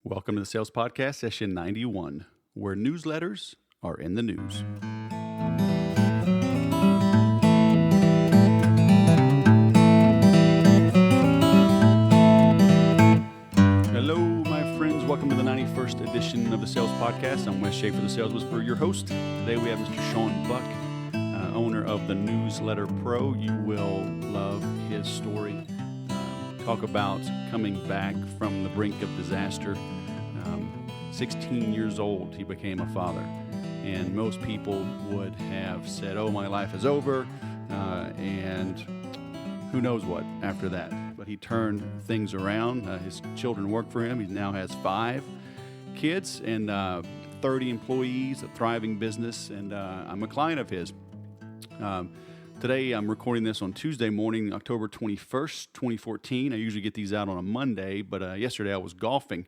Welcome to the Sales Podcast, session 91, where newsletters are in the news. Hello, my friends. Welcome to the 91st edition of the Sales Podcast. I'm Wes Schaefer, the Sales Whisperer, your host. Today we have Mr. Shaun Buck, owner of the Newsletter Pro. You will love his story. Talk about coming back from the brink of disaster. 16 years old, he became a father. And most people would have said, oh, my life is over, and who knows what after that. But he turned things around. His children work for him. He now has 5 kids and 30 employees, a thriving business, and I'm a client of his. Today, I'm recording this on Tuesday morning, October 21st, 2014. I usually get these out on a Monday, but yesterday I was golfing.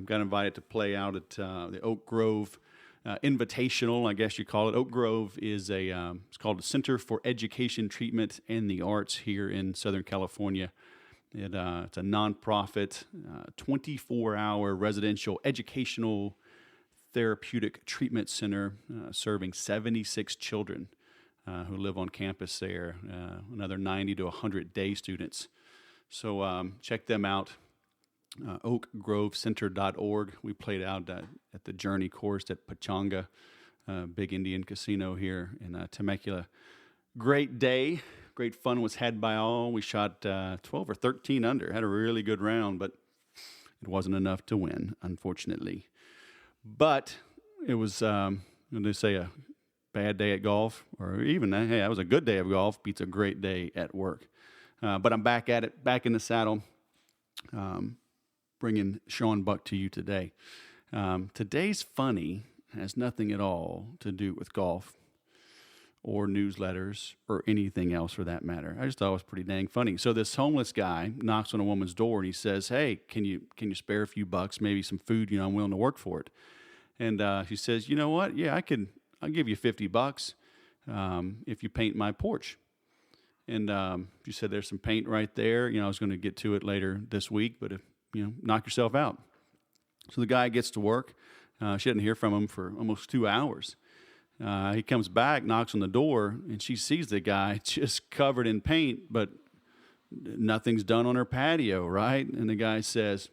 Got invited to play out at the Oak Grove Invitational, I guess you call it. Oak Grove is it's called the Center for Education, Treatment, and the Arts here in Southern California. It's a nonprofit, 24-hour residential educational therapeutic treatment center serving 76 children who live on campus there, another 90 to 100 day students. So check them out. oakgrovecenter.org. We played out at the Journey course at Pechanga, big Indian casino here in Temecula. Great day. Great fun was had by all. We shot 12 or 13 under. Had a really good round, but it wasn't enough to win, unfortunately. But it was, they say a bad day at golf, or even, hey, that was a good day of golf, beats a great day at work. But I'm back at it, back in the saddle. Bringing Shaun Buck to you today. Today's funny has nothing at all to do with golf or newsletters or anything else for that matter. I just thought it was pretty dang funny. So this homeless guy knocks on a woman's door and he says, "Hey, can you spare a few bucks, maybe some food? I'm willing to work for it." And she says, "You know what? Yeah, I'll give you $50 if you paint my porch." And she said, "There's some paint right there. I was going to get to it later this week, but if knock yourself out." So the guy gets to work. She didn't hear from him for almost 2 hours. He comes back, knocks on the door, and she sees the guy just covered in paint, but nothing's done on her patio, right? And the guy says,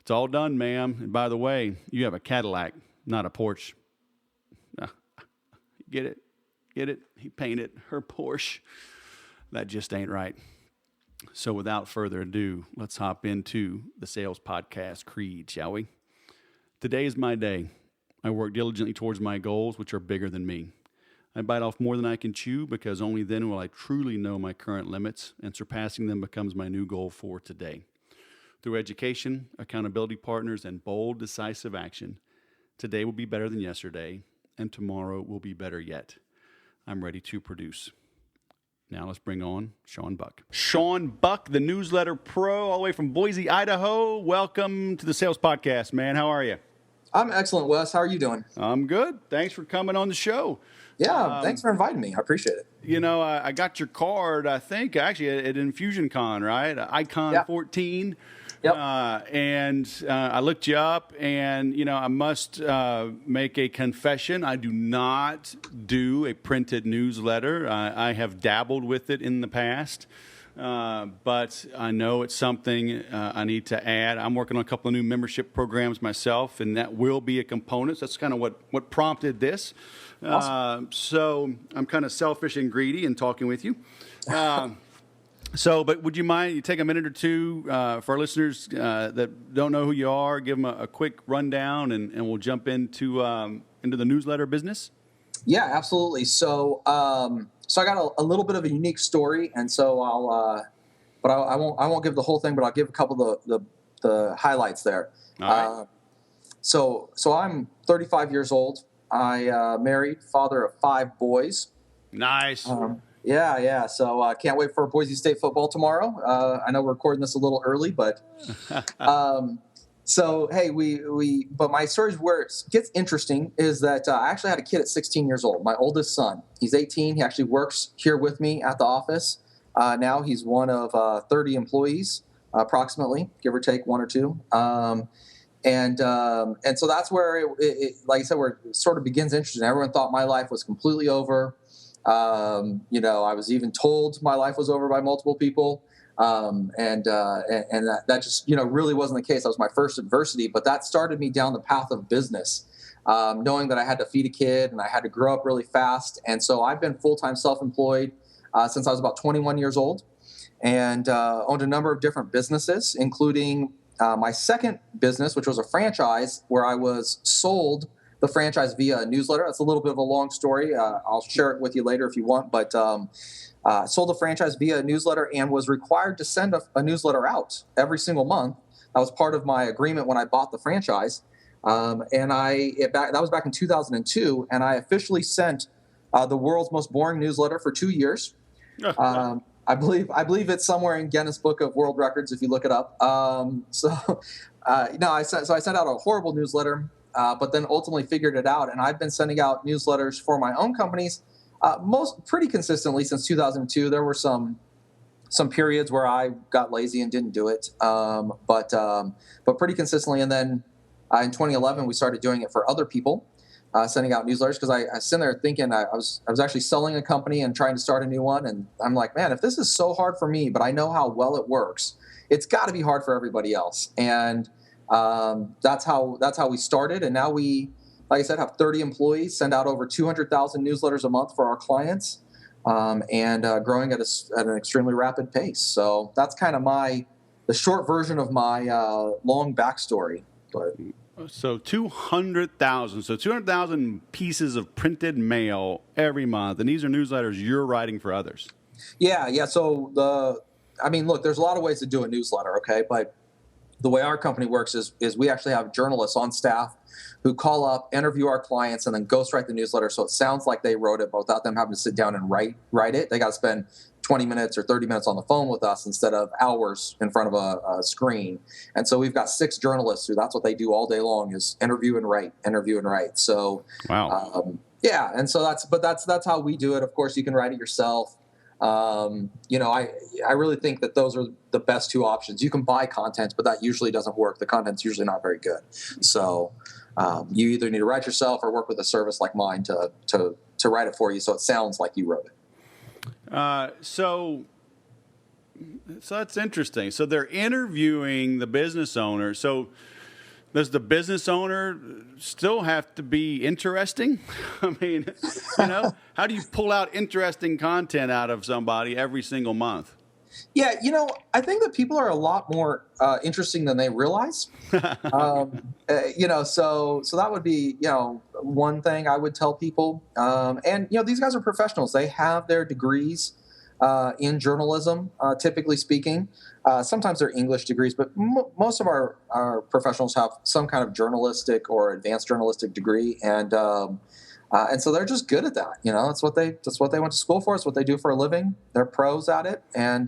"It's all done, ma'am. And by the way, you have a Cadillac, not a Porsche." Get it? He painted her Porsche. That just ain't right. So without further ado, let's hop into the Sales Podcast Creed, shall we? Today is my day. I work diligently towards my goals, which are bigger than me. I bite off more than I can chew because only then will I truly know my current limits, and surpassing them becomes my new goal for today. Through education, accountability partners, and bold, decisive action, today will be better than yesterday, and tomorrow will be better yet. I'm ready to produce. Now let's bring on Shaun Buck. Shaun Buck, the Newsletter Pro, all the way from Boise, Idaho. Welcome to the Sales Podcast, man. How are you? I'm excellent, Wes. How are you doing? I'm good. Thanks for coming on the show. Yeah, thanks for inviting me. I appreciate it. I got your card, I think, actually, at Infusion Con, right? Icon 14. Yep. And I looked you up, and, I must make a confession. I do not do a printed newsletter. I have dabbled with it in the past, but I know it's something I need to add. I'm working on a couple of new membership programs myself, and that will be a component. So that's kind of what prompted this. Awesome. So I'm kind of selfish and greedy in talking with you. But would you mind, you take a minute or two for our listeners that don't know who you are, give them a quick rundown, and we'll jump into the newsletter business? Yeah, absolutely. So I got a little bit of a unique story, and so I won't give the whole thing, but I'll give a couple of the highlights there. All right. So I'm 35 years old. I married, father of 5 boys. Nice. Yeah. So can't wait for Boise State football tomorrow. I know we're recording this a little early, but so hey, but my story is where it gets interesting is that I actually had a kid at 16 years old. My oldest son, he's 18. He actually works here with me at the office. Now he's one of 30 employees, approximately, give or take 1 or 2. And so that's where like I said, where it sort of begins interesting. Everyone thought my life was completely over. I was even told my life was over by multiple people. And that just, really wasn't the case. That was my first adversity, but that started me down the path of business, knowing that I had to feed a kid and I had to grow up really fast. And so I've been full-time self-employed since I was about 21 years old, and owned a number of different businesses, including my second business, which was a franchise where I was sold the franchise via a newsletter. That's a little bit of a long story. I'll share it with you later if you want, but sold the franchise via a newsletter and was required to send a newsletter out every single month. That was part of my agreement when I bought the franchise. That was back in 2002, and I officially sent the world's most boring newsletter for 2 years. I believe it's somewhere in Guinness Book of World Records if you look it up. I sent out a horrible newsletter, but then ultimately figured it out, and I've been sending out newsletters for my own companies pretty consistently since 2002. There were some periods where I got lazy and didn't do it, but pretty consistently. And then in 2011, we started doing it for other people, sending out newsletters, because I was sitting there thinking I was actually selling a company and trying to start a new one, and I'm like, man, if this is so hard for me, but I know how well it works, it's got to be hard for everybody else. And that's how we started, and now we, like I said, have 30 employees, send out over 200,000 newsletters a month for our clients, and growing at an extremely rapid pace. So that's kind of the short version of my long backstory. But So 200,000. So 200,000 pieces of printed mail every month, and these are newsletters you're writing for others. Yeah. So look, there's a lot of ways to do a newsletter, okay? But the way our company works is we actually have journalists on staff who call up, interview our clients, and then ghostwrite the newsletter so it sounds like they wrote it, but without them having to sit down and write it. They got to spend 20 minutes or 30 minutes on the phone with us instead of hours in front of a screen. And so we've got 6 journalists who that's what they do all day long is interview and write. So, wow. And so that's how we do it. Of course, you can write it yourself. I really think that those are the best 2 options. You can buy content, but that usually doesn't work. The content's usually not very good. So you either need to write yourself or work with a service like mine to write it for you so it sounds like you wrote it. So that's interesting. So they're interviewing the business owner. So does the business owner still have to be interesting? I mean, how do you pull out interesting content out of somebody every single month? Yeah, I think that people are a lot more interesting than they realize. So that would be, one thing I would tell people. And these guys are professionals. They have their degrees in journalism, typically speaking. Sometimes they're English degrees, but most of our professionals have some kind of journalistic or advanced journalistic degree, and so they're just good at that. That's what they went to school for. It's what they do for a living. They're pros at it, and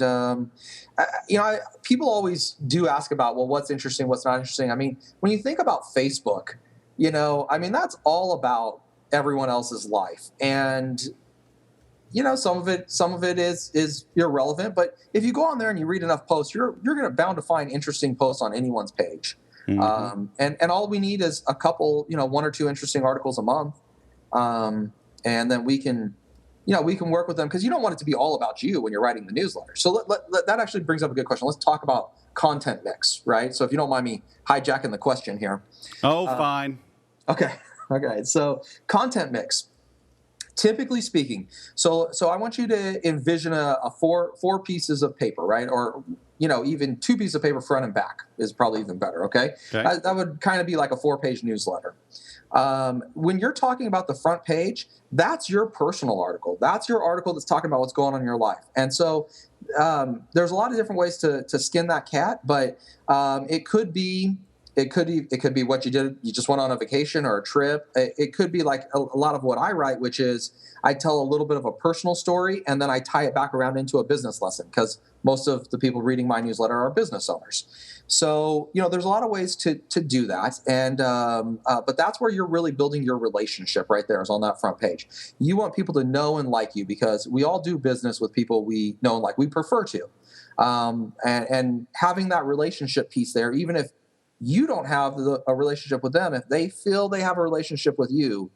people always do ask about, well, what's interesting, what's not interesting. I mean, when you think about Facebook, that's all about everyone else's life, and some of it is irrelevant, but if you go on there and you read enough posts, you're bound to find interesting posts on anyone's page. Mm-hmm. And all we need is a couple, 1 or 2 interesting articles a month. And then we can work with them, because you don't want it to be all about you when you're writing the newsletter. So that actually brings up a good question. Let's talk about content mix, right? So if you don't mind me hijacking the question here. Oh, fine. Okay. So content mix. Typically speaking, so I want you to envision a four pieces of paper, right? Or even 2 pieces of paper, front and back is probably even better. Okay. That would kind of be like a 4-page newsletter. When you're talking about the front page, that's your personal article. That's your article that's talking about what's going on in your life. And so there's a lot of different ways to skin that cat, but it could be what you did. You just went on a vacation or a trip. It could be like a lot of what I write, which is I tell a little bit of a personal story and then I tie it back around into a business lesson, because most of the people reading my newsletter are business owners. So, there's a lot of ways to do that. And but that's where you're really building your relationship right there, is on that front page. You want people to know and like you, because we all do business with people we know and like, we prefer to. And having that relationship piece there, even if you don't have a relationship with them, if they feel they have a relationship with you,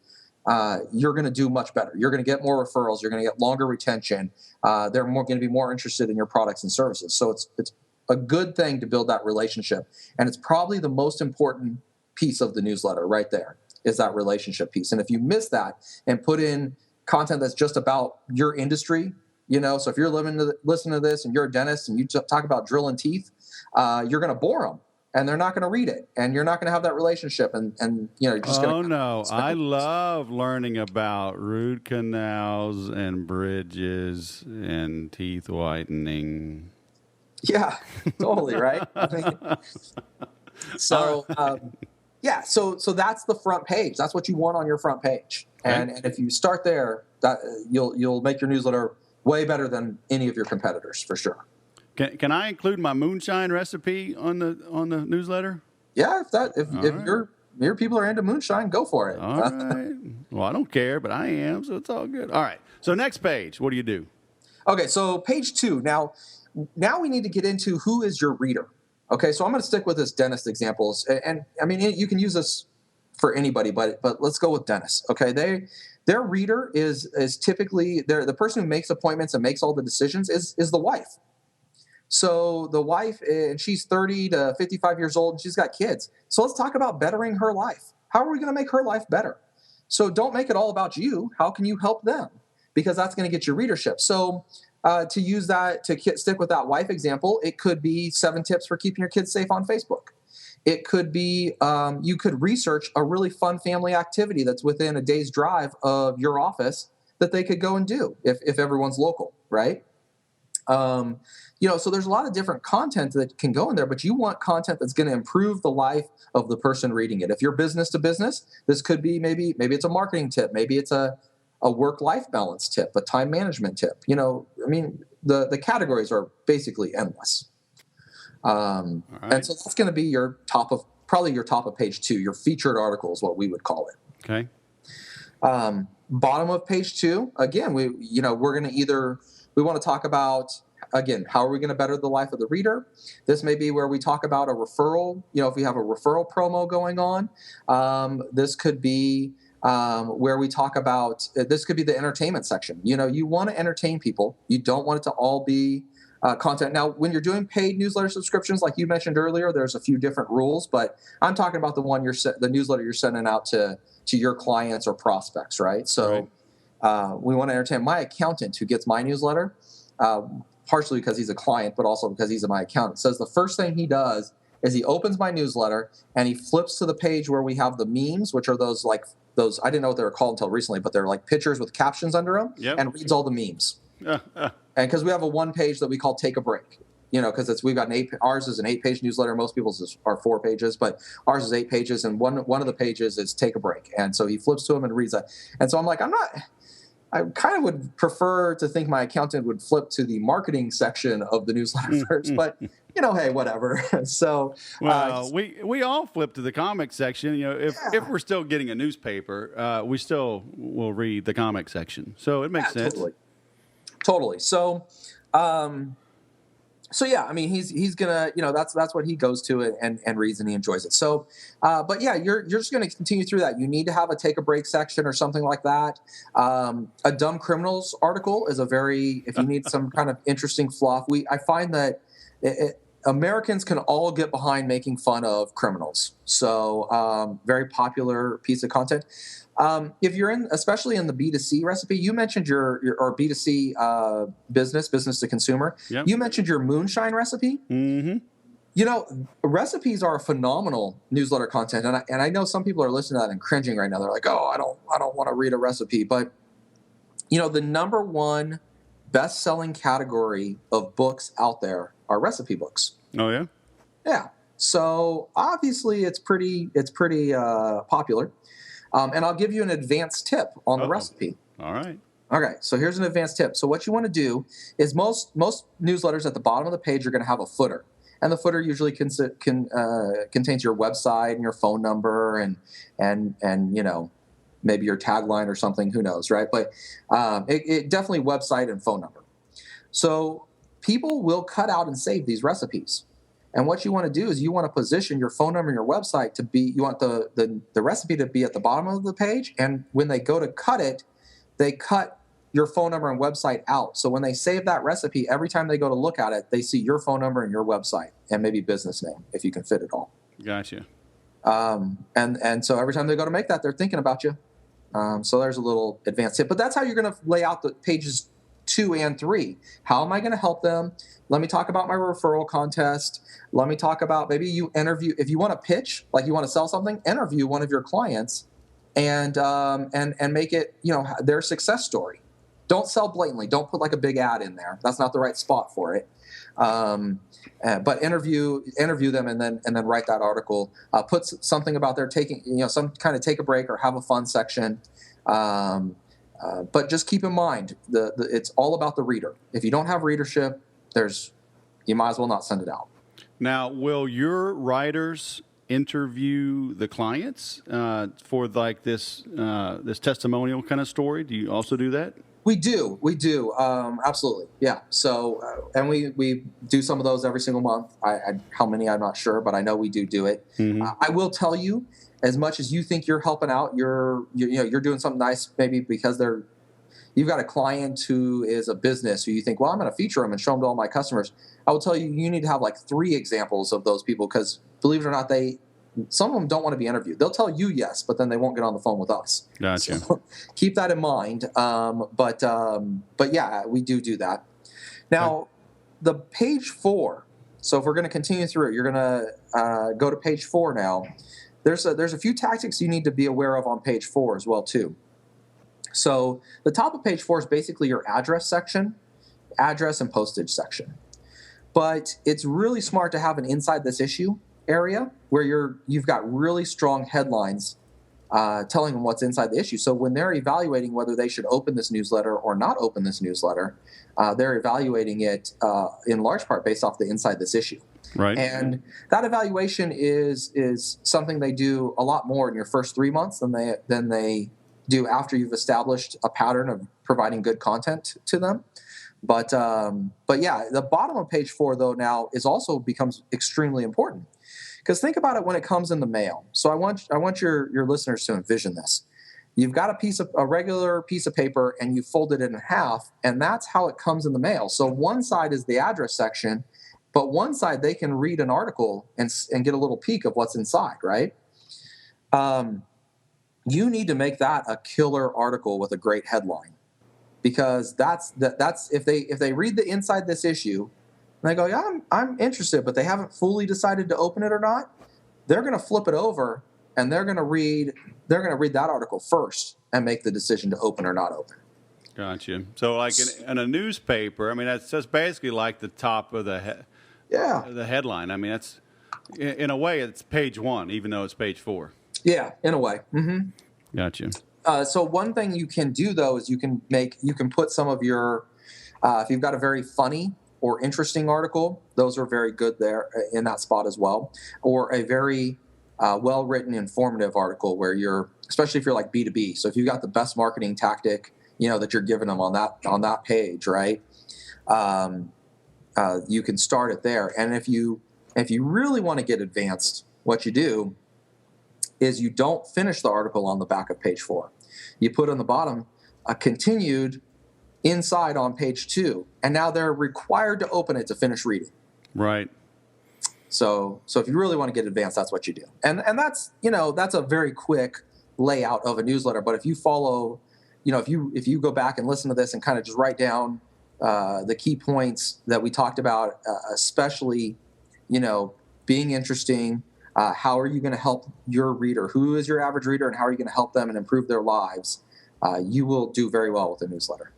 you're going to do much better. You're going to get more referrals. You're going to get longer retention. They're going to be more interested in your products and services. So it's a good thing to build that relationship. And it's probably the most important piece of the newsletter right there, is that relationship piece. And if you miss that and put in content that's just about your industry, so if you're listening to this and you're a dentist and you talk about drilling teeth, you're going to bore them and they're not going to read it, and you're not going to have that relationship. And you're just going to. Oh, no. I love learning about root canals and bridges and teeth whitening. Yeah, totally. Right. So that's the front page. That's what you want on your front page. Okay. And if you start there, that you'll make your newsletter way better than any of your competitors, for sure. Can I include my moonshine recipe on the newsletter? Yeah, if your people are into moonshine, go for it. All right. Well, I don't care, but I am, so it's all good. All right. So next page, what do you do? Okay, so page 2. Now we need to get into who is your reader. Okay, so I'm going to stick with this dentist examples, and I mean you can use this for anybody, but let's go with dentists. Okay, their reader is typically the person who makes appointments and makes all the decisions is the wife. So the wife, and she's 30 to 55 years old, and she's got kids. So let's talk about bettering her life. How are we going to make her life better? So don't make it all about you. How can you help them? Because that's going to get your readership. So to use that, to stick with that wife example, it could be 7 tips for keeping your kids safe on Facebook. It could be you could research a really fun family activity that's within a day's drive of your office that they could go and do if everyone's local, right? So there's a lot of different content that can go in there, but you want content that's going to improve the life of the person reading it. If you're business to business, this could be maybe it's a marketing tip, maybe it's a work-life balance tip, a time management tip. The categories are basically endless. Right. And so that's going to be your top of page 2, your featured article is what we would call it. Okay. Bottom of page 2, again, we want to talk about, again, how are we going to better the life of the reader? This may be where we talk about a referral. If we have a referral promo going on, this could be where we talk about, this could be the entertainment section. You want to entertain people. You don't want it to all be content. Now, when you're doing paid newsletter subscriptions, like you mentioned earlier, there's a few different rules, but I'm talking about the newsletter you're sending out to your clients or prospects, right? So we want to entertain. My accountant who gets my newsletter, partially because he's a client, but also because he's my accountant, says the first thing he does is he opens my newsletter and he flips to the page where we have the memes, which are those, I didn't know what they were called until recently, but they're like pictures with captions under them, and reads all the memes. And because we have a 1 page that we call Take a Break, because we've got ours is an 8-page newsletter. Most people's are 4 pages, but ours is 8 pages, and one of the pages is Take a Break. And so he flips to him and reads that. And so I'm like, I kind of would prefer to think my accountant would flip to the marketing section of the newsletter first, but hey, whatever. So, we all flip to the comic section. If we're still getting a newspaper, we still will read the comic section. So it makes sense. Totally. So, he's gonna, that's what he goes to and reads, and he enjoys it. So, you're just gonna continue through that. You need to have a take a break section or something like that. A dumb criminals article is if you need some kind of interesting fluff. I find that Americans can all get behind making fun of criminals. So, very popular piece of content. If you're especially in the B2C recipe, you mentioned your B2C business to consumer. Yep. You mentioned your moonshine recipe. Mm-hmm. Recipes are phenomenal newsletter content, and I know some people are listening to that and cringing right now. They're like, "Oh, I don't want to read a recipe." But the number one best-selling category of books out there are recipe books. Oh yeah, yeah. So obviously, it's pretty popular. And I'll give you an advanced tip on the recipe. All right. Okay, so here's an advanced tip. So what you want to do is most newsletters at the bottom of the page are going to have a footer. And the footer usually contains your website and your phone number and maybe your tagline or something, who knows, right? But it definitely website and phone number. So people will cut out and save these recipes. And what you want to do is you want to position your phone number and your website to be, you want the recipe to be at the bottom of the page. And when they go to cut it, they cut your phone number and website out. So when they save that recipe, every time they go to look at it, they see your phone number and your website and maybe business name, if you can fit it all. Gotcha. And so every time they go to make that, they're thinking about you. So there's a little advanced tip. But that's how you're going to lay out the pages 2 and 3. How am I going to help them? Let me talk about my referral contest. Let me talk about, maybe you interview, if you want to pitch, like you want to sell something, interview one of your clients and make it, their success story. Don't sell blatantly. Don't put like a big ad in there. That's not the right spot for it. But interview them and then write that article. Put something about their taking, some kind of take a break or have a fun section. But just keep in mind, it's all about the reader. If you don't have readership, you might as well not send it out. Now, will your writers interview the clients for like this testimonial kind of story? Do you also do that? We do. Absolutely. Yeah. So, and we do some of those every single month. How many, I'm not sure, but I know we do it. Mm-hmm. I will tell you, as much as you think you're helping out, you're doing something nice, maybe because you've got a client who is a business who you think, well, I'm going to feature them and show them to all my customers. I will tell you, you need to have like 3 examples of those people, because believe it or not, some of them don't want to be interviewed. They'll tell you yes, but then they won't get on the phone with us. Gotcha. So keep that in mind. But yeah, we do that. Now, okay. The page 4. So if we're going to continue through it, you're going to go to page 4 now. There's a few tactics you need to be aware of on page 4 as well too. So the top of page 4 is basically your address section, address and postage section. But it's really smart to have an inside this issue area where you've got really strong headlines telling them what's inside the issue. So when they're evaluating whether they should open this newsletter or not open this newsletter, they're evaluating it in large part based off the inside this issue. Right. And that evaluation is something they do a lot more in your first 3 months than they do after you've established a pattern of providing good content to them. But yeah, the bottom of page 4 though now also becomes extremely important, because think about it when it comes in the mail. So I want your listeners to envision this. You've got a regular piece of paper and you fold it in half, and that's how it comes in the mail. So one side is the address section, but one side they can read an article and get a little peek of what's inside, right? You need to make that a killer article with a great headline, because that's if they read the inside this issue and they go, yeah, I'm interested, but they haven't fully decided to open it or not, they're going to flip it over and they're going to read that article first and make the decision to open or not open. Gotcha. So like in a newspaper, I mean, that's basically like the top of the headline. I mean, that's in a way it's page 1, even though it's page 4. Yeah, in a way. Mm-hmm. Gotcha. So one thing you can do though is you can put some of your if you've got a very funny or interesting article, those are very good there in that spot as well, or a very well-written, informative article where especially if you're like B2B. So if you've got the best marketing tactic, that you're giving them on that page, right? You can start it there. And if you really want to get advanced, what you do is you don't finish the article on the back of page 4. You put on the bottom a continued inside on page 2, and now they're required to open it to finish reading. Right. So if you really want to get advanced, that's what you do. And that's a very quick layout of a newsletter. But if you follow, if you go back and listen to this and kind of just write down the key points that we talked about, especially, being interesting. How are you going to help your reader? Who is your average reader, and how are you going to help them and improve their lives? You will do very well with a newsletter.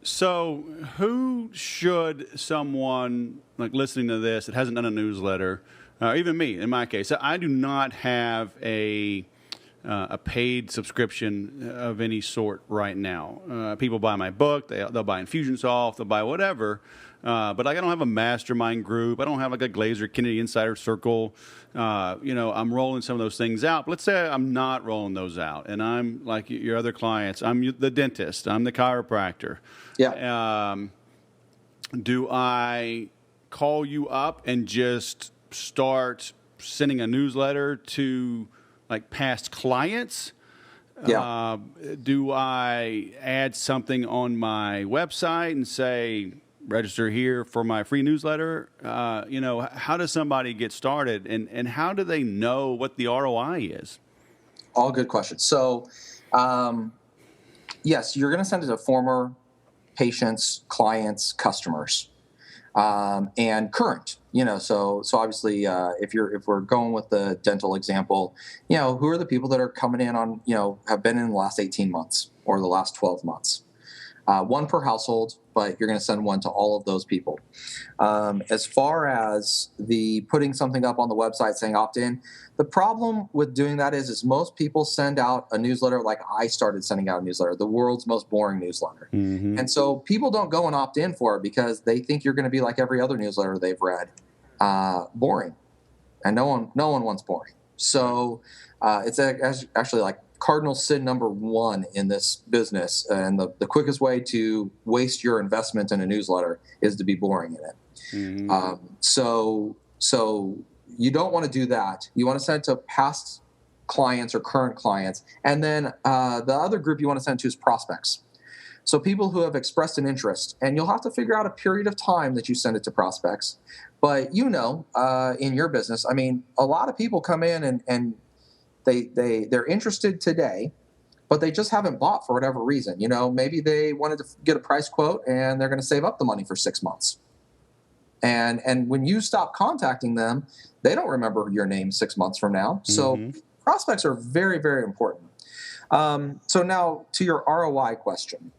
So who should someone like listening to this that hasn't done a newsletter, even me in my case, I do not have a paid subscription of any sort right now. People buy my book, they'll buy Infusionsoft, they'll buy whatever. But like I don't have a mastermind group. I don't have like a Glazer Kennedy Insider Circle. I'm rolling some of those things out. But let's say I'm not rolling those out, and I'm like your other clients. I'm the dentist. I'm the chiropractor. Yeah. Do I call you up and just start sending a newsletter to like past clients? Yeah. Do I add something on my website and say, register here for my free newsletter? How does somebody get started, and how do they know what the ROI is? All good questions. So, yes, you're going to send it to former patients, clients, customers, and current. So obviously, if we're going with the dental example, who are the people that are coming in on, have been in the last 18 months or the last 12 months? One per household, but you're going to send one to all of those people. As far as the putting something up on the website saying opt in, the problem with doing that is most people send out a newsletter like I started sending out a newsletter, the world's most boring newsletter. Mm-hmm. And so people don't go and opt in for it because they think you're going to be like every other newsletter they've read, boring. And no one wants boring. So it's actually like cardinal sin number one in this business, and the quickest way to waste your investment in a newsletter is to be boring in it. Mm-hmm. So you don't want to do that. You want to send it to past clients or current clients, and then the other group you want to send it to is prospects. So people who have expressed an interest, and you'll have to figure out a period of time that you send it to prospects. But in your business, I mean, a lot of people come in and they're interested today, but they just haven't bought for whatever reason. Maybe they wanted to get a price quote and they're going to save up the money for 6 months. And when you stop contacting them, they don't remember your name 6 months from now. So prospects are very, very important. So now to your ROI question,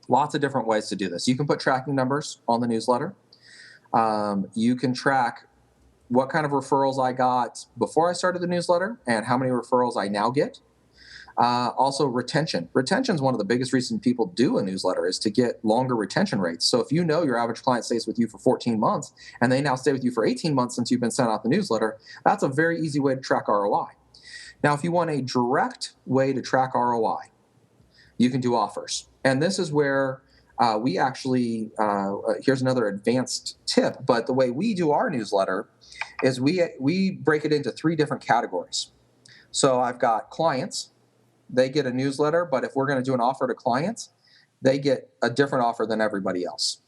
lots of different ways to do this. You can put tracking numbers on the newsletter. You can track what kind of referrals I got before I started the newsletter and how many referrals I now get. Also, retention. Retention is one of the biggest reasons people do a newsletter is to get longer retention rates. So if your average client stays with you for 14 months and they now stay with you for 18 months since you've been sent out the newsletter, that's a very easy way to track ROI. Now, if you want a direct way to track ROI, you can do offers. And this is where we actually, here's another advanced tip, but the way we do our newsletter is we break it into 3 different categories. So I've got clients. They get a newsletter, but if we're going to do an offer to clients, they get a different offer than everybody else.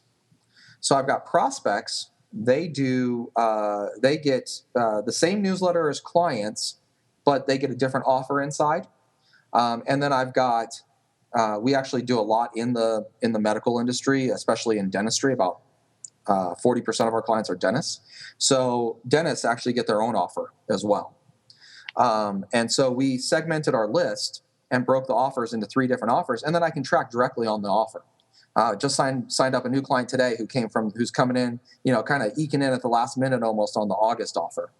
So I've got prospects. They get the same newsletter as clients, but they get a different offer inside. And then I've got we actually do a lot in the medical industry, especially in dentistry. About 40% of our clients are dentists. So dentists actually get their own offer as well. And so we segmented our list and broke the offers into 3 different offers, and then I can track directly on the offer. Just signed up a new client today who's coming in, kind of eking in at the last minute almost on the August offer.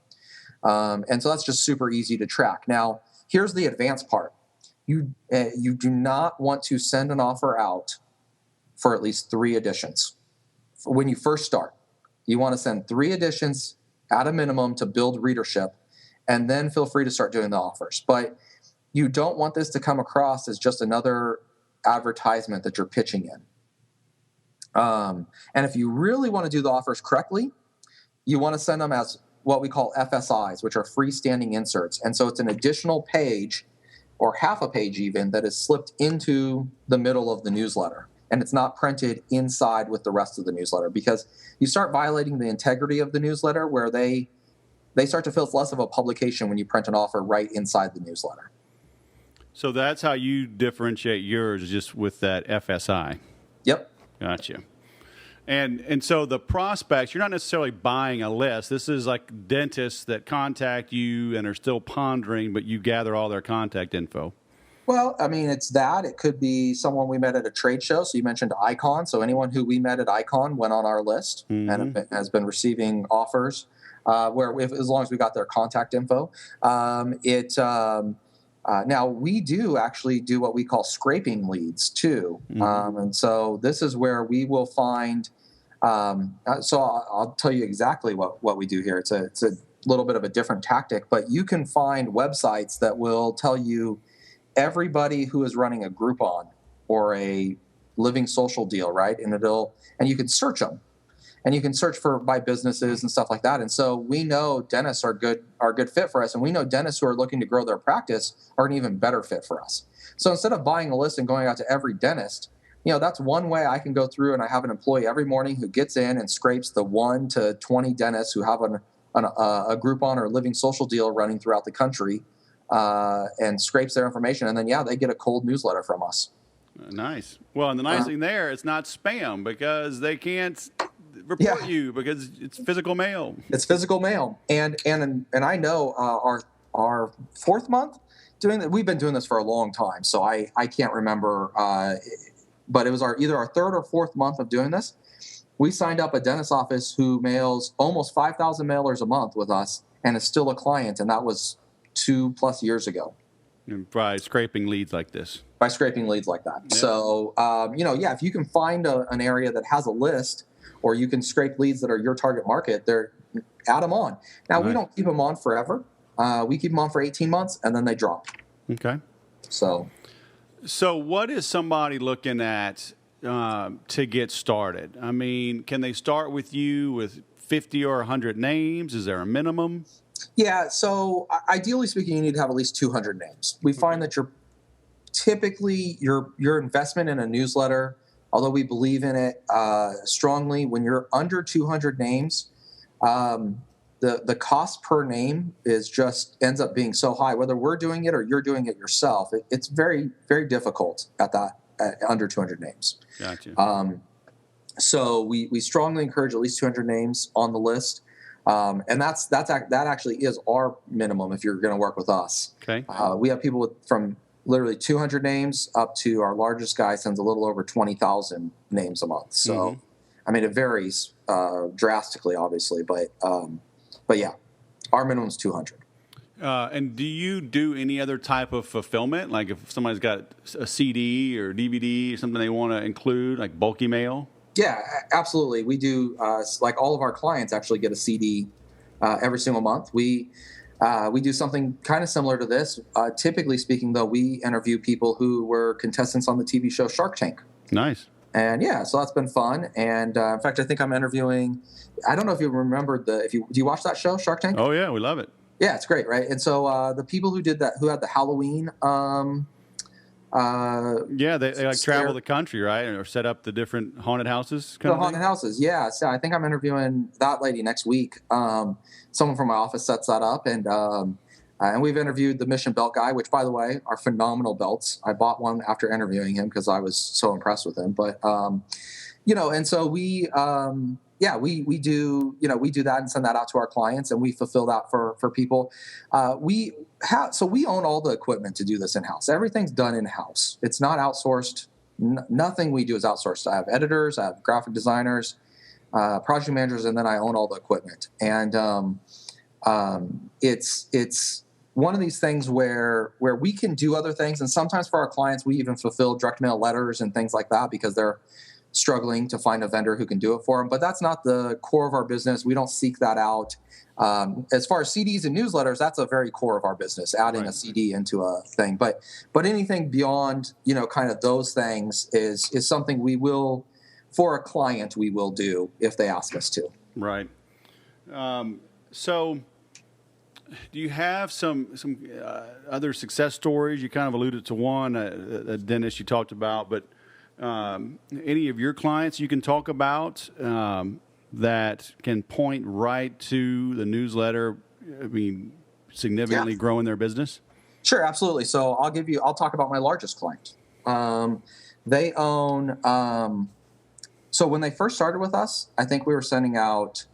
And so that's just super easy to track. Now, here's the advanced part. You do not want to send an offer out for at least 3 editions. When you first start, you want to send 3 editions at a minimum to build readership, and then feel free to start doing the offers. But you don't want this to come across as just another advertisement that you're pitching in. And if you really want to do the offers correctly, you want to send them as what we call FSIs, which are freestanding inserts. And so it's an additional page or half a page even that is slipped into the middle of the newsletter. And it's not printed inside with the rest of the newsletter, because you start violating the integrity of the newsletter where they start to feel it's less of a publication when you print an offer right inside the newsletter. So that's how you differentiate yours, just with that FSI. Yep. Gotcha. And so the prospects, you're not necessarily buying a list. This is like dentists that contact you and are still pondering, but you gather all their contact info. Well, I mean, it's that. It could be someone we met at a trade show. So you mentioned Icon. So anyone who we met at Icon went on our list and has been receiving offers as long as we got their contact info. Now, we do actually do what we call scraping leads, too. And so this is where we will find so I'll tell you exactly what we do here. It's a little bit of a different tactic, but you can find websites that will tell you everybody who is running a Groupon or a Living Social deal, right? And you can search them. and you can search for by businesses and stuff like that. And so we know dentists are a good fit for us, and we know dentists who are looking to grow their practice are an even better fit for us. So instead of buying a list and going out to every dentist, that's one way I can go through, and I have an employee every morning who gets in and scrapes the 1 to 20 dentists who have a Groupon or living social deal running throughout the country, and scrapes their information, and then they get a cold newsletter from us. Nice. Well, and the nice thing there, it's not spam because they can't report you because it's physical mail. It's physical mail, and I know our fourth month doing that. We've been doing this for a long time, so I can't remember, but it was either our third or fourth month of doing this. We signed up a dentist office who mails almost 5,000 mailers a month with us, and is still a client, and that was 2+ years ago. By scraping leads like this. By scraping leads like that. Yeah. So, if you can find an area that has a list, or you can scrape leads that are your target market, add them on. Now, we don't keep them on forever. We keep them on for 18 months, and then they drop. Okay. So what is somebody looking at to get started? I mean, can they start with you with 50 or 100 names? Is there a minimum? Yeah, so ideally speaking, you need to have at least 200 names. We find that your investment in a newsletter, although we believe in it strongly, when you're under 200 names, the cost per name ends up being so high. Whether we're doing it or you're doing it yourself, it's very, very difficult at under 200 names. Gotcha. So we strongly encourage at least 200 names on the list. And that actually is our minimum if you're going to work with us. Okay. We have people from literally 200 names up to our largest guy sends a little over 20,000 names a month. So, I mean, it varies drastically, obviously, but yeah, our minimum is 200. And do you do any other type of fulfillment? Like if somebody's got a CD or DVD or something they want to include, like bulky mail? Yeah, absolutely. We do. Like all of our clients actually get a CD every single month. We do something kind of similar to this. Typically speaking, though, we interview people who were contestants on the TV show Shark Tank. Nice. And so that's been fun. And in fact, I think I'm interviewing. I don't know if you remember do you watch that show Shark Tank? Oh yeah, we love it. Yeah, it's great, right? And so the people who did that, who had the Halloween. They like travel the country, right, or set up the different haunted houses. Haunted houses, yeah. So I think I'm interviewing that lady next week. Someone from my office sets that up, and we've interviewed the Mission Belt guy, which, by the way, are phenomenal belts. I bought one after interviewing him because I was so impressed with him. But and so we do that and send that out to our clients, and we fulfill that for people. We own all the equipment to do this in-house. Everything's done in-house. It's not outsourced. Nothing we do is outsourced. I have editors, I have graphic designers, project managers, and then I own all the equipment. And it's one of these things where we can do other things, and sometimes for our clients, we even fulfill direct mail letters and things like that because they're struggling to find a vendor who can do it for them. But that's not the core of our business. We don't seek that out. As far as CDs and newsletters, that's a very core of our business, adding a CD into a thing. But anything beyond, kind of those things is something we will, for a client, we will do if they ask us to. Right. So do you have some other success stories? You kind of alluded to one, a dentist you talked about, but any of your clients you can talk about that can point right to the newsletter, significantly growing their business? Sure, absolutely. So I'll talk about my largest client. They own, so when they first started with us, I think we were sending out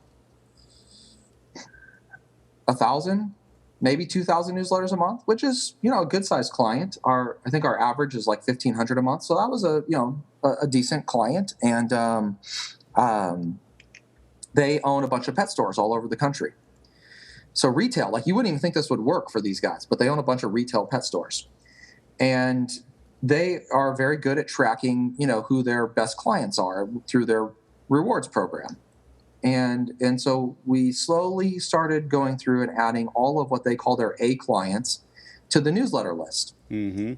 1,000, maybe 2,000 newsletters a month, which is, a good sized client. I think our average is like 1,500 a month. So that was a decent client. And they own a bunch of pet stores all over the country. So retail, like you wouldn't even think this would work for these guys, but they own a bunch of retail pet stores. And they are very good at tracking, who their best clients are through their rewards program. And so we slowly started going through and adding all of what they call their A clients to the newsletter list. Mm-hmm.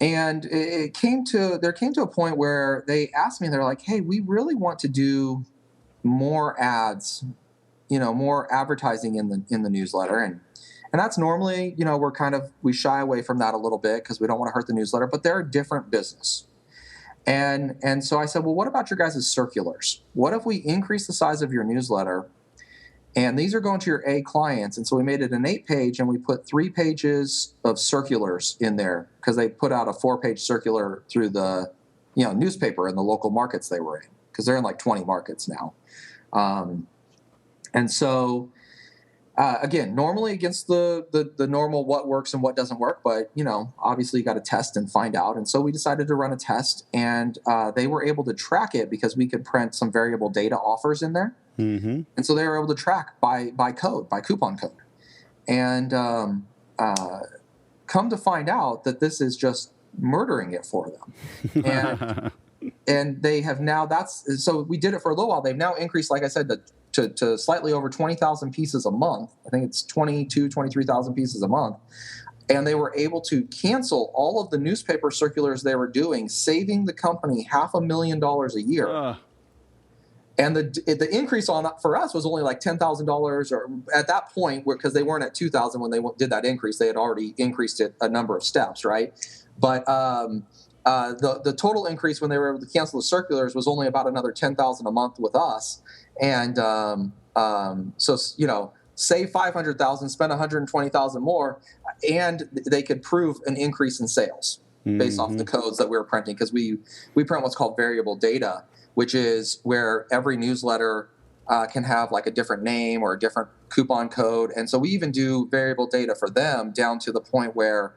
And there came to a point where they asked me, they're like, hey, we really want to do more ads, more advertising in the newsletter. And that's normally, we shy away from that a little bit because we don't want to hurt the newsletter, but they're a different business. And so I said, well, what about your guys' circulars? What if we increase the size of your newsletter? And these are going to your A clients. And so we made it an 8-page, and we put 3 pages of circulars in there because they put out a 4-page circular through the newspaper in the local markets they were in, because they're in like 20 markets now. And so, again, normally against the normal what works and what doesn't work, but, obviously you got to test and find out. And so we decided to run a test, and they were able to track it because we could print some variable data offers in there. Mm-hmm. And so they were able to track by coupon code. And come to find out that this is just murdering it for them. And they have now, so we did it for a little while. They've now increased, like I said, to slightly over 20,000 pieces a month. I think it's 23,000 pieces a month. And they were able to cancel all of the newspaper circulars they were doing, saving the company $500,000 a year. And the increase on that for us was only like $10,000, or at that point, because they weren't at 2,000 when they did that increase. They had already increased it a number of steps, right? But the total increase when they were able to cancel the circulars was only about another $10,000 a month with us. And so save $500,000, spend $120,000 more, and they could prove an increase in sales based off the codes that we were printing, because we print what's called variable data, which is where every newsletter can have like a different name or a different coupon code. And so we even do variable data for them down to the point where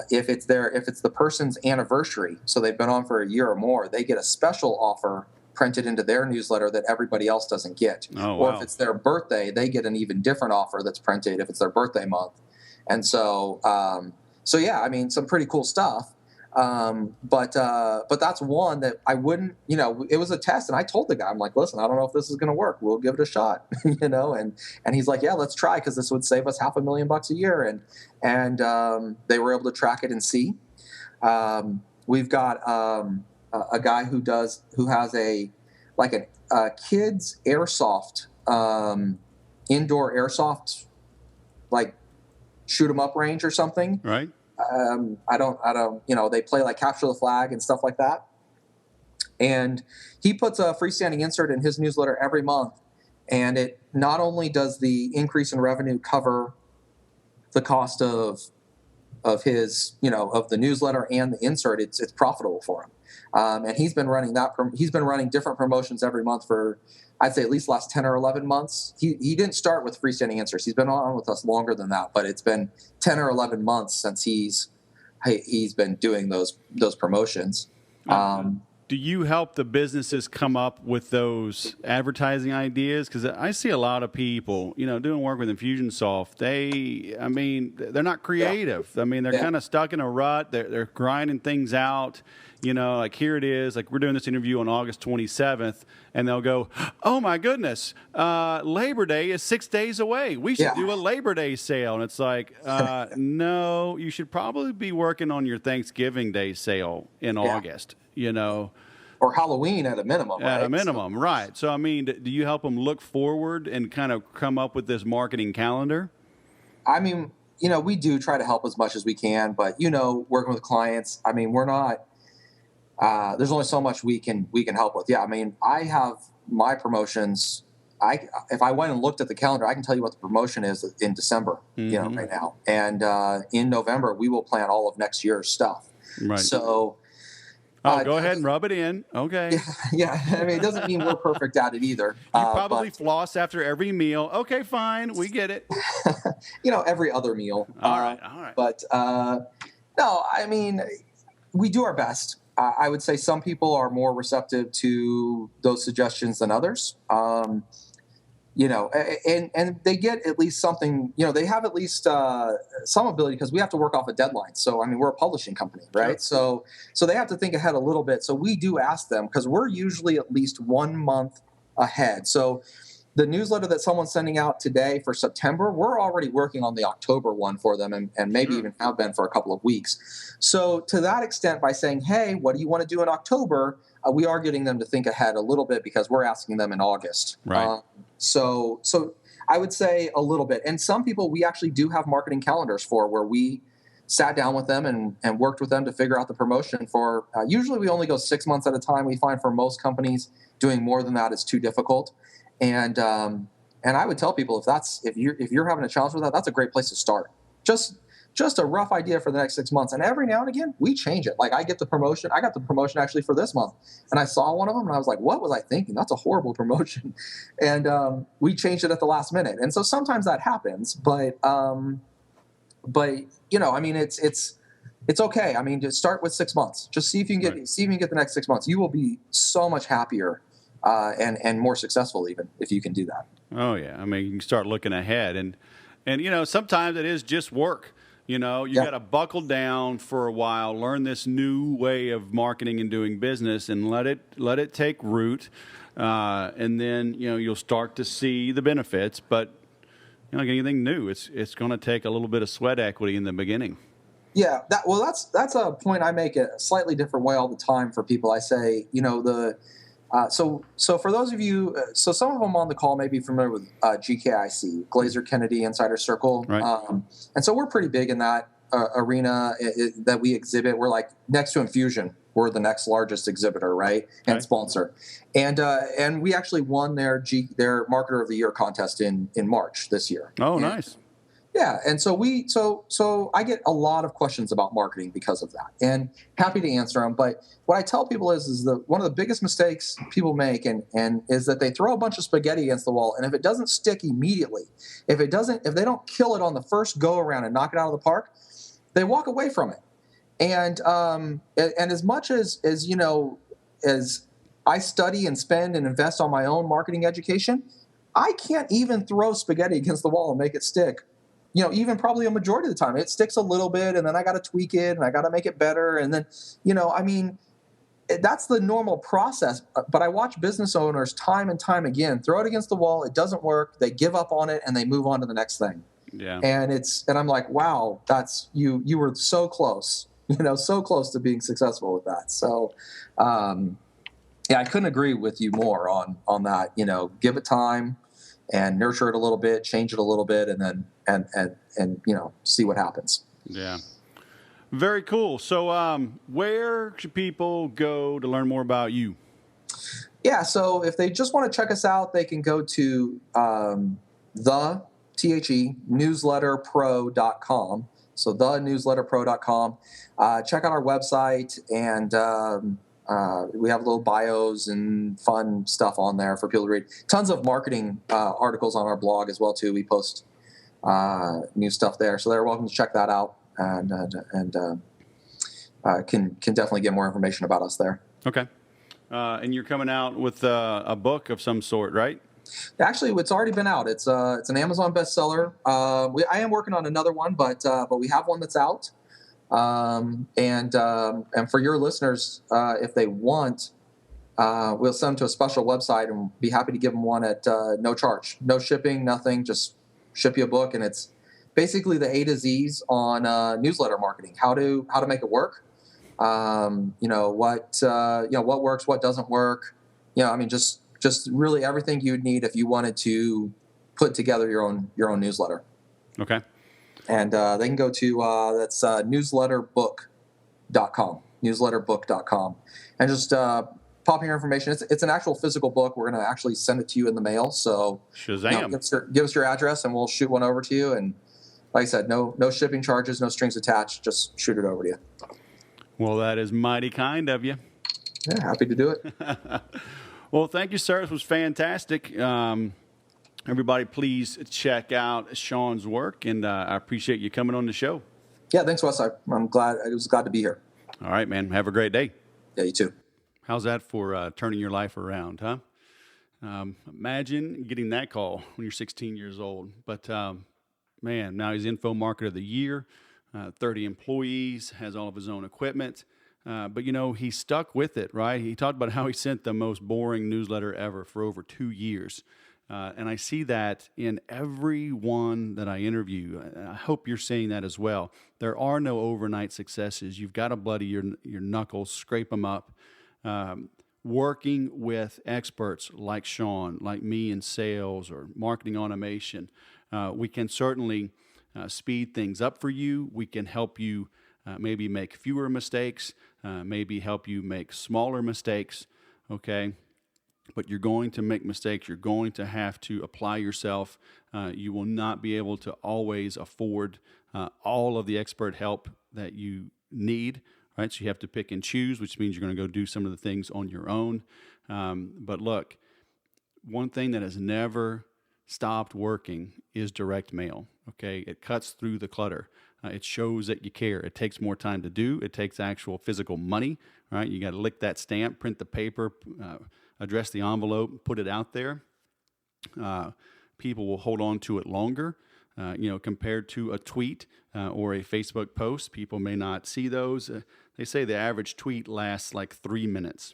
if it's the person's anniversary, so they've been on for a year or more, they get a special offer printed into their newsletter that everybody else doesn't get. Or if it's their birthday, they get an even different offer that's printed if it's their birthday month. And so, yeah, I mean, some pretty cool stuff. But that's one that I wouldn't, it was a test, and I told the guy, I'm like, listen, I don't know if this is going to work. We'll give it a shot, and he's like, yeah, let's try, because this would save us $500,000 a year. And they were able to track it and see. We've got a guy who has a kids airsoft, indoor airsoft, like shoot 'em up range or something. Right. I don't, they play like capture the flag and stuff like that. And he puts a freestanding insert in his newsletter every month. And it not only does the increase in revenue cover the cost of his, of the newsletter and the insert, it's profitable for him. And he's been running different promotions every month for, I'd say, at least last 10 or 11 months. He didn't start with freestanding inserts. He's been on with us longer than that, but it's been 10 or 11 months since he's been doing those promotions. Do you help the businesses come up with those advertising ideas? Because I see a lot of people, doing work with Infusionsoft. They're not creative. Yeah. I mean, they're kind of stuck in a rut. They're grinding things out. Like here it is, like we're doing this interview on August 27th, and they'll go, oh my goodness, Labor Day is 6 days away. We should do a Labor Day sale. And it's like, no, you should probably be working on your Thanksgiving Day sale in August, Or Halloween at a minimum. At a minimum, right. So, I mean, do you help them look forward and kind of come up with this marketing calendar? I mean, we do try to help as much as we can, but, working with clients, I mean, we're not, there's only so much we can help with. Yeah, I mean, I have my promotions. If I went and looked at the calendar, I can tell you what the promotion is in December, right now. And in November, we will plan all of next year's stuff. Right. So, go ahead and rub it in. Okay. Yeah. I mean, it doesn't mean we're perfect at it either. You probably floss after every meal. Okay, fine. We get it. Every other meal. All right. But no, I mean, we do our best. I would say some people are more receptive to those suggestions than others. And they get at least something, they have at least some ability, because we have to work off a deadline. So, I mean, we're a publishing company, right? Sure. So they have to think ahead a little bit. So we do ask them, because we're usually at least 1 month ahead. So the newsletter that someone's sending out today for September, we're already working on the October one for them, and maybe even have been for a couple of weeks. So to that extent, by saying, hey, what do you want to do in October? we are getting them to think ahead a little bit because we're asking them in August. Right. So I would say a little bit. And some people we actually do have marketing calendars for, where we sat down with them and worked with them to figure out the promotion for, usually we only go 6 months at a time. We find for most companies doing more than that is too difficult. And I would tell people if you're having a challenge with that, that's a great place to start. Just a rough idea for the next 6 months. And every now and again, we change it. Like I got the promotion actually for this month. And I saw one of them and I was like, what was I thinking? That's a horrible promotion. And we changed it at the last minute. And so sometimes that happens, but it's okay. I mean, just start with 6 months. Just see if you can get the next 6 months. You will be so much happier and more successful even if you can do that. Oh yeah. I mean, you can start looking ahead and sometimes it is just work. You got to buckle down for a while, learn this new way of marketing and doing business, and let it take root, and then you'll start to see the benefits. But like anything new, it's going to take a little bit of sweat equity in the beginning. Yeah, that's a point I make a slightly different way all the time for people. I say, so for those of you, so some of them on the call may be familiar with GKIC, Glazer Kennedy Insider Circle. Right. And so we're pretty big in that arena that we exhibit. We're like next to Infusion. We're the next largest exhibitor, right? And sponsor. And we actually won their Marketer of the Year contest in March this year. Oh, nice. Yeah, and so I get a lot of questions about marketing because of that, and happy to answer them. But what I tell people is that one of the biggest mistakes people make, and is that they throw a bunch of spaghetti against the wall, and if it doesn't stick immediately, if they don't kill it on the first go around and knock it out of the park, they walk away from it. And as much as I study and spend and invest on my own marketing education, I can't even throw spaghetti against the wall and make it stick. Even probably a majority of the time, it sticks a little bit, and then I got to tweak it, and I got to make it better, and then, that's the normal process. But I watch business owners time and time again throw it against the wall. It doesn't work. They give up on it, and they move on to the next thing. Yeah. And I'm like, wow, that's you were so close, so close to being successful with that. So, I couldn't agree with you more on that. Give it time and nurture it a little bit, change it a little bit, and then and see what happens. Yeah. Very cool. So where should people go to learn more about you? Yeah, so if they just want to check us out, they can go to newsletterpro.com. So thenewsletterpro.com. Check out our website, and we have little bios and fun stuff on there for people to read. Tons of marketing articles on our blog as well too. We post new stuff there, so they're welcome to check that out, and can definitely get more information about us there. Okay. And you're coming out with a book of some sort, right? Actually, it's already been out. It's an Amazon bestseller. I am working on another one, but we have one that's out. And for your listeners, if they want, we'll send them to a special website and be happy to give them one at no charge, no shipping, nothing. Just ship you a book, and it's basically the A to Z's on newsletter marketing, how to make it work. What works, what doesn't work. Just really everything you'd need if you wanted to put together your own newsletter. Okay. And they can go to that's newsletterbook.com, and just pop your information. It's an actual physical book. We're going to actually send it to you in the mail. So Shazam. Give us your address, and we'll shoot one over to you. And like I said, no shipping charges, no strings attached. Just shoot it over to you. Well, that is mighty kind of you. Yeah, happy to do it. Well, thank you, sir. This was fantastic. Everybody, please check out Shaun's work, and I appreciate you coming on the show. Yeah, thanks, Wes. I'm glad. I was glad to be here. All right, man. Have a great day. Yeah, you too. How's that for turning your life around, huh? Imagine getting that call when you're 16 years old. But, man, now he's Info Marketer of the Year, 30 employees, has all of his own equipment. But, he stuck with it, right? He talked about how he sent the most boring newsletter ever for over 2 years. And I see that in every one that I interview. I hope you're seeing that as well. There are no overnight successes. You've got to bloody your knuckles, scrape them up, working with experts like Shaun, like me in sales or marketing automation, we can certainly speed things up for you. We can help you maybe make fewer mistakes, maybe help you make smaller mistakes, okay? But you're going to make mistakes. You're going to have to apply yourself. You will not be able to always afford all of the expert help that you need, right? So you have to pick and choose, which means you're going to go do some of the things on your own. But look, one thing that has never stopped working is direct mail, okay? It cuts through the clutter. It shows that you care. It takes more time to do. It takes actual physical money, right? You got to lick that stamp, print the paper, address the envelope, put it out there. People will hold on to it longer, compared to a tweet or a Facebook post. People may not see those. They say the average tweet lasts like 3 minutes.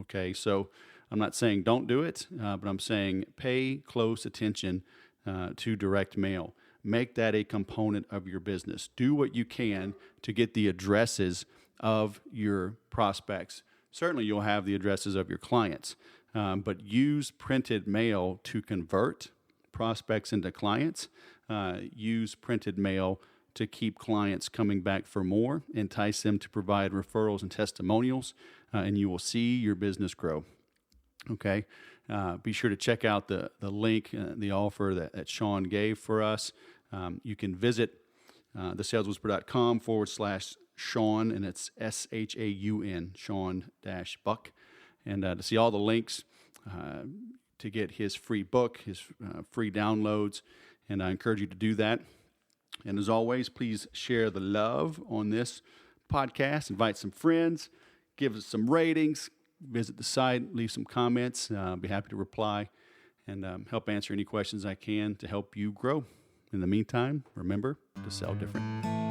Okay, so I'm not saying don't do it, but I'm saying pay close attention to direct mail. Make that a component of your business. Do what you can to get the addresses of your prospects. Certainly you'll have the addresses of your clients, but use printed mail to convert prospects into clients. Use printed mail to keep clients coming back for more, entice them to provide referrals and testimonials, and you will see your business grow. Okay, be sure to check out the link, the offer that Shaun gave for us. You can visit thesaleswhisperer.com/Shaun, and it's SHAUN, Shaun-Buck, and to see all the links to get his free book, his free downloads, and I encourage you to do that. And as always, please share the love on this podcast. Invite some friends, give us some ratings, visit the site, leave some comments. I'll be happy to reply and help answer any questions I can to help you grow. In the meantime, remember to sell different.